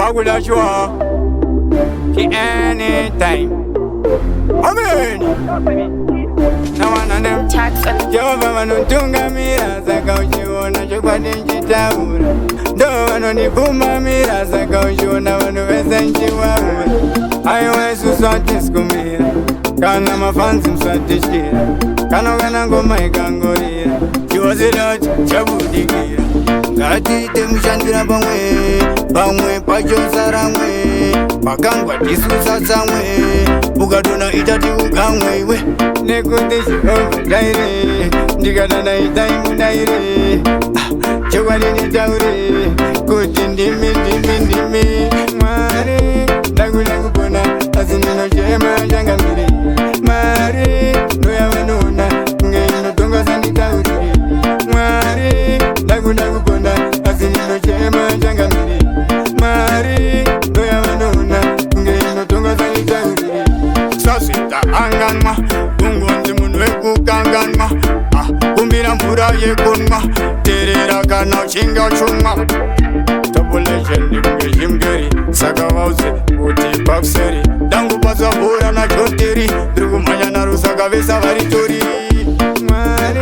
Bagula shwa anytime. Amen. Na wana nem Jehova wanutunga mira zaka uchiona chukwa ninjitaura. Ndo wanonivuma mira zaka uchiona wanuweza nchiwaura. Ayo wesu swati skumira kana mafanzi mswatishira kana ugana ngoma ikangorira chiwaziloti chabudikira ngatiite mushandira pamwe pachosa ramwe pakangwa tisusa tsamwe ukadona itati ukamwe iwe nekuti Jehova ndaire ndikadana itaimudaire chokwadi taure kuti ndimi Mwari ndakuda kupona asi ndinochema changamire Mwari ndoyavanona nge inotongosa nditaurire Mwari ndakuda kupona asi ndinochema changamire Mwari ndoyavanona nge inotongosa nditaurire sasita anganwa kungonzi munhu wekukanganwa kumbira mvura yekunwa terera kana uchinge uchumwa topulation ngeshimgeri saka vauze kuti pakuseri dangu pasabhura nachoteri ndiri kumhanya narusaka vesa varitori Mwari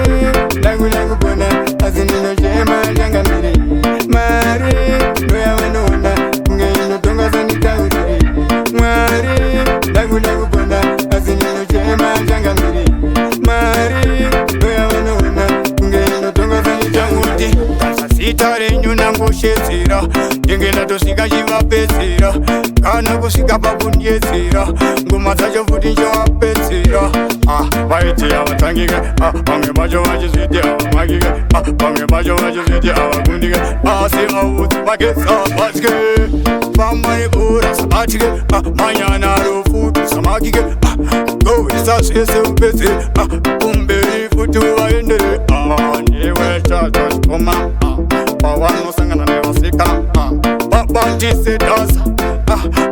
ndakuda kupona asi ndinochema changamire Mwari ndoyavanona nge inotongosa nditaurire Mwari ndakuda kupona asi ndinochema changamire Mwari ndoyavanona nge inotongosa nditaurire sita renyu nangoshedzera ndenge ndatosvika chivapedzera kana kusvika pakundiedzera ngoma dzacho futi nchovapedzera vaiti havatangike vamwe vacho vachizviti havamakike vamwe vacho vachizviti havakundike asi audzi vakesavatye pamaibura savatye manyana rofuti samakike govesa zvese upedze kumberi futi uvaendere newe chachosvoma pavanosangana nevasikana vabatisedasa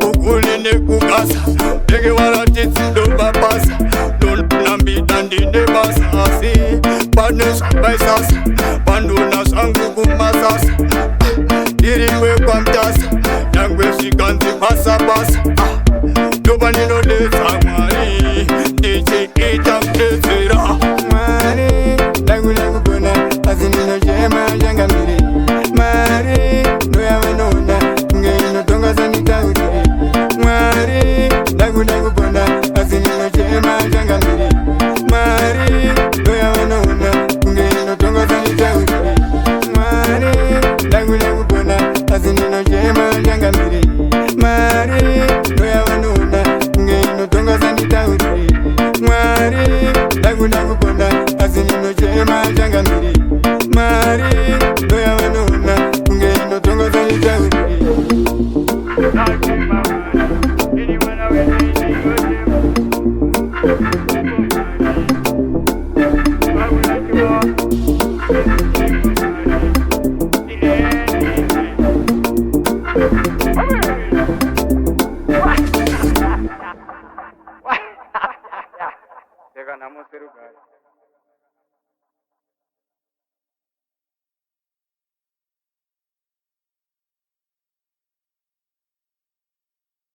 ukuli nekugasa ndenge varatidzidobabasa ndonambida ndine basa asi pane zvambaisasa pandona zvangu kumasasa ndiriwe kwamtasa nyangwe zvikanzi basa ndoba ndinodedza Mwari ndichiita kudedzera Mwari ndakuda kupona asi ndinochema changamire Mwari ndoyavanona nge inotongosa nditaurire Mwari ndakuda kupona asi ndinochema changamire Mwari ndoyavanona nge inotongosa nditaurire Mwari ndakuda kupona asi ndinochema changamire Mwari ndoyavanona nge inotongosa nditaurire Mwari ndakuda kupona asi ndinochema changamire Mwari ndoyavanona nge inotongosa nditaurire Namoseru guys.